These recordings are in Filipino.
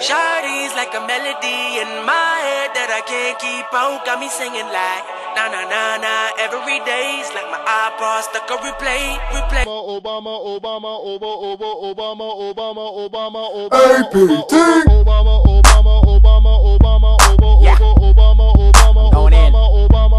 Shawty's like a melody in my head that I can't keep out. Got me singing like na na na na. Every day's like my iPod stuck on replay. Obama, Obama, Obama, Obama, Obama, Obama, Obama, APT. Obama, Obama, Obama, Obama, Obama, Obama, Obama,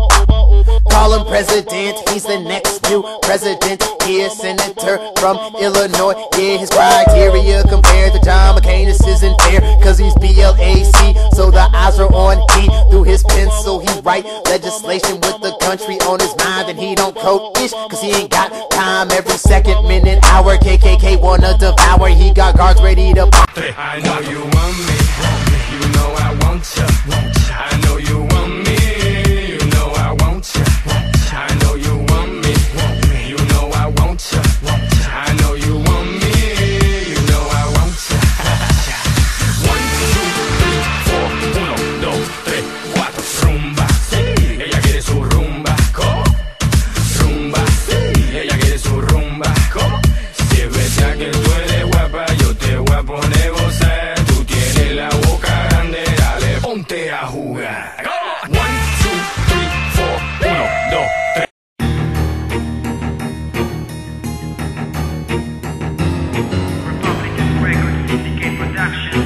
Call him president, he's the next new president. He a senator from Illinois. Yeah, his criteria compared to John McCain, this isn't fair, cause he's BLAC, so the eyes are on he. Through his pencil he write legislation with the country on his mind, and he don't code-ish, cause he ain't got time every second, minute, hour. KKK wanna devour, he got guards ready to pop. I know you want me, you know I want ya. I know you want me, you know I want ya. I know you want me, you know I want ya. I know you want me, you know I want ya. 1, 2, 3, 4, 1, 2, 3, 4, rumba. Ella quiere su rumba, ¿cómo? Rumba, ella quiere su rumba, ¿cómo? Si es verdad que tú eres guapa, yo te voy a poner gozar. Tú tienes la boca grande, dale, ponte a jugar. 1, 2, 3, 4, 1, 2, 3. Republican Records Syndicate Production.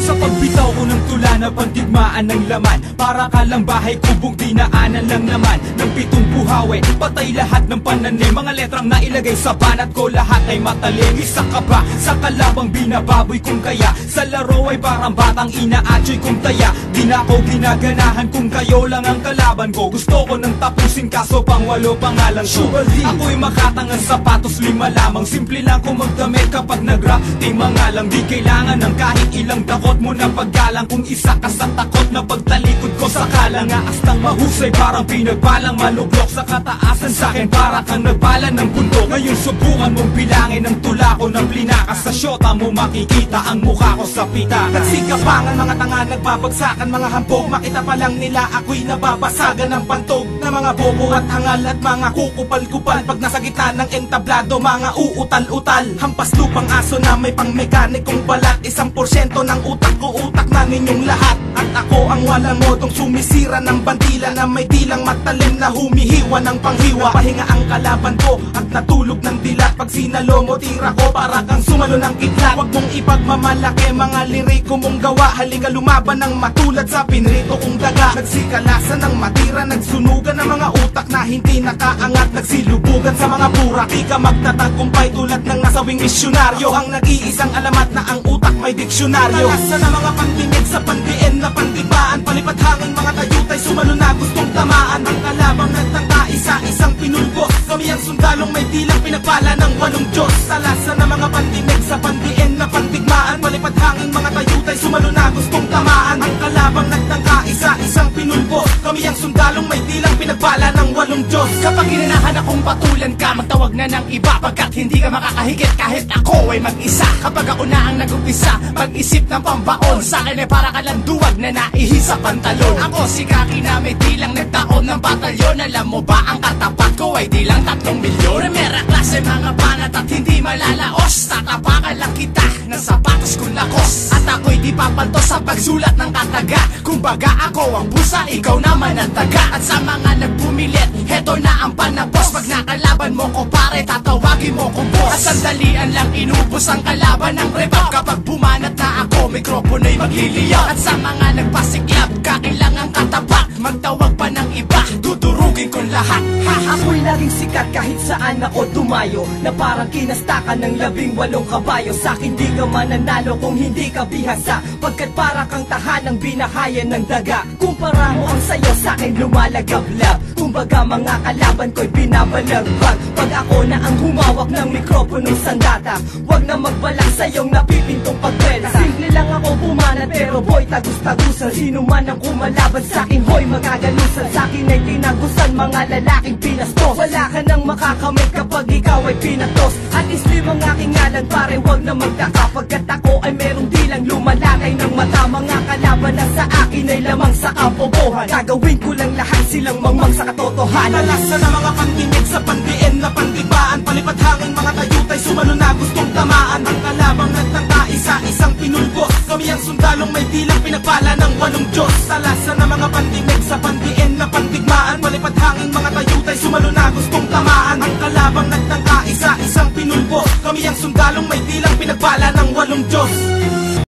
Sa pagbitaw ko ng tula na pandigmaan ng laman, para ka lang bahay kubong dinaanan lang naman ng 7 buhawi, patay lahat ng pananim. Mga letrang nailagay sa banat ko, lahat ay matalim. Isa ka ba sa kalabang binababoy kung kaya? Sa laro ay parang batang inaatsoy kung taya. Di na ako ginaganahan kung kayo lang ang kalaban ko. Gusto ko nang tapusin kaso pang 8 pangalan ko. Ako'y makatangang sapatos 5 lamang. Simple lang ko magdamit kapag nag-rap. Di mga lang, di kailangan ng kahit ilang dakot mo na paggalang. Kung isa ka sa takot na pagtalikod ko sa kalangaas ng mahusay, parang pinagbalang maluglok sa kataasan. Sa'kin para kang nagbala ng bundok. Ngayon subukan mong bilangin ang tula ko ng plinakas. Sa syota mo makikita ang mukha ko sa pita. Nagsikapangan mga tanga, nagbabagsakan mga hambog. Makita pa lang nila ako'y nababasagan ng pantog na mga bobo at hangal at mga kukupal-kupal. Pag nasa gitna ng entablado, mga uutal-utal. Hampas lupang aso na may pang mekanikong balat. 1% ng utak ko, utak na ninyong lahat. At ako ang walang modong sumisira ng bandila na may dilang matalim na humihiwa ng panghiwa. Pahinga ang kalaban ko at natulog ng dilat. Pag sinalo mo tira ko para kang sumalo ng kidlat. Huwag mong ipagmamalaki mga liriko mong gawa. Halika lumaban ng matulad sa pinrito kong daga. Nagsikalasan ng matira, nagsunugan ng mga utak na hindi nakaangat. Nagsilubugan sa mga burak, di ka magtatagumpay tulad ng nasawing misyonaryo. Ang nag-iisang alamat na ang utak may diksyonaryo. Kalasa na mga pandinig sa pandiin na pandibaan. Palipad hangin mga tayutay, sumalo na gustong tamaan. Ang kalabang nagtangka, isa-isang pinulbos. Kami ang sundalong may dilang pinagpala ng 8 Diyos. Talasa na mga pandinig sa pandiin na pandigmaan. Palipad hangin mga tayutay, sumalo na gustong tamaan. Ang kalabang nagtangka, isa-isang pinulbos. Kami ang sundalong may dilang pinagpala ng 8 Diyos. Kapag hinanahan akong patulan ka, magtawag na ng iba, pagkat hindi ka makakahigit kahit ako ay mag-isa. Kapag ako na ang nag-umpisa, mag-isip ng pambaon, sa akin ay para ka lang duwag na naihi sa pantalon. Ako si Kaki na may dilang nagtaon ng batalyon. Alam mo ba ang katapat ko ay dilang 3 milyon? Primera klase mga banat at hindi malalaos. Tatapakan lang kita ng sapatos kong lakos. At ako'y di papalto sa pagsulat ng kataga. Kumbaga ako ang busa, ikaw naman ang taga. At sa mga nagpumilit, heto na ang panapos. Pag nakalaban mo ko pare, tatawagin mo ko boss. At sandalian lang inubos ang kalaban ng rebab. Kapag bumanat na ako, mikropono'y magliliyaw. At sa mga nagpasiklab, kakailangang katapak. Magtawag pa ng iba, dudurugin kong lahat. Ako'y laging sikat kahit saan ako dumayo, na parang kinastakan ng 18 kabayo. Sa'kin di ka mananalo kung hindi ka bihasa, pagkat para kang tahanang binahayan ng daga. Kumpara mo ang sayo, sa'kin lumalagablab. Kumbaga mga kalaban ko'y binabalagbag. Pag ako na ang humawak ng mikroponong sandata, wag na magbalak sa'yong napipintong pagwela. Simple lang ako bumanat pero boy tagus-tagusan. Sino man ang kumalaban sa'kin, hoy magagalusan. Sa'kin ay tinagusan mga lalaking pinastos. Wala ka nang makakamit kapag ikaw ay pinatos. At islim ang aking ngalan pare, wag na magtaka, pagkat ako ay merong dilang lumalakay ng mata. Mga kalaban laban na sa akin ay lamang sa kabobohan. Gagawin ko lang lahat silang mangmang sa katotohanan. Nalasan na mga pandinig sa pandiin na pandigbaan. Palipad hangin mga tayutay sumalo na gustong tamaan. Ang kalabang nagtangka isa-isang pinulbos. Kami ang sundalong may dilang pinagpala ng 8 Diyos. Talasan na mga pandinig sa pandiin na pandigmaan. Palipad hangin mga tayutay sumalo na gustong tamaan. Ang kalabang nagtangka isa-isang pinulbos. Kami ang sundalong may dilang pinagpala ng 8 Diyos.